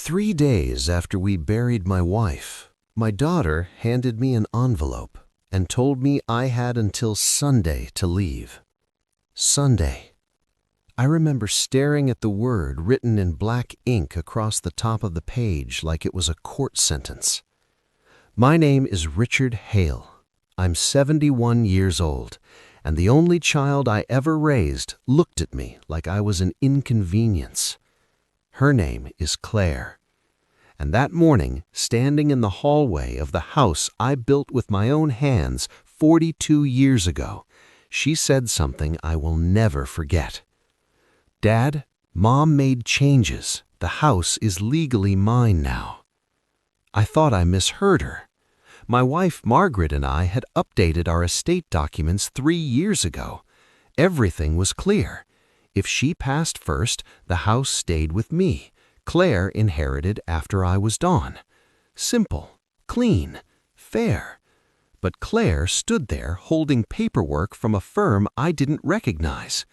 3 days after we buried my wife, my daughter handed me an envelope and told me I had until Sunday to leave. Sunday. I remember staring at the word written in black ink across the top of the page like it was a court sentence. My name is Richard Hale. I'm 71 years old, and the only child I ever raised looked at me like I was an inconvenience. Her name is Claire. And that morning, standing in the hallway of the house I built with my own hands 42 years ago, she said something I will never forget. "Dad, Mom made changes. The house is legally mine now." I thought I misheard her. My wife Margaret and I had updated our estate documents 3 years ago. Everything was clear. If she passed first, the house stayed with me. Claire inherited after I was gone. Simple, clean, fair. But Claire stood there holding paperwork from a firm I didn't recognize.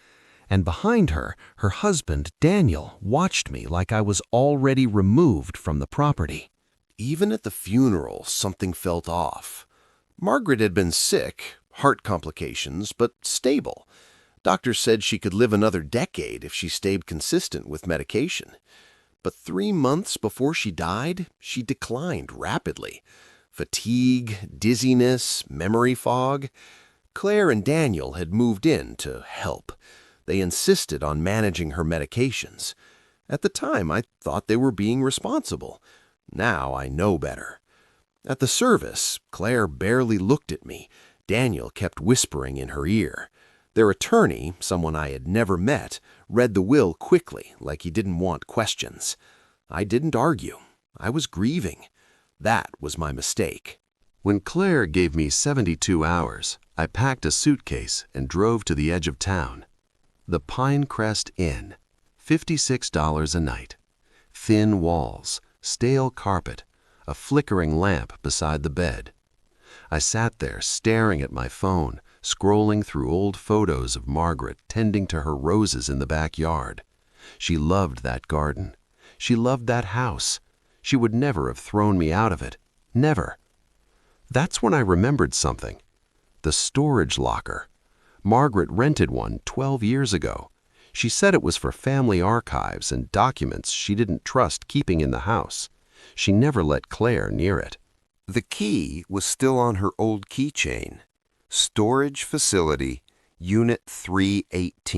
And behind her, her husband, Daniel, watched me like I was already removed from the property. Even at the funeral, something felt off. Margaret had been sick, heart complications, but stable. Doctors said she could live another decade if she stayed consistent with medication. But 3 months before she died, she declined rapidly. Fatigue, dizziness, memory fog. Claire and Daniel had moved in to help. They insisted on managing her medications. At the time, I thought they were being responsible. Now I know better. At the service, Claire barely looked at me. Daniel kept whispering in her ear. Their attorney, someone I had never met, read the will quickly, like he didn't want questions. I didn't argue. I was grieving. That was my mistake. When Claire gave me 72 hours, I packed a suitcase and drove to the edge of town. The Pinecrest Inn, $56 a night. Thin walls, stale carpet, a flickering lamp beside the bed. I sat there staring at my phone, scrolling through old photos of Margaret tending to her roses in the backyard. She loved that garden. She loved that house. She would never have thrown me out of it. Never. That's when I remembered something. The storage locker. Margaret rented one 12 years ago. She said it was for family archives and documents she didn't trust keeping in the house. She never let Claire near it. The key was still on her old keychain. Storage Facility, Unit 318.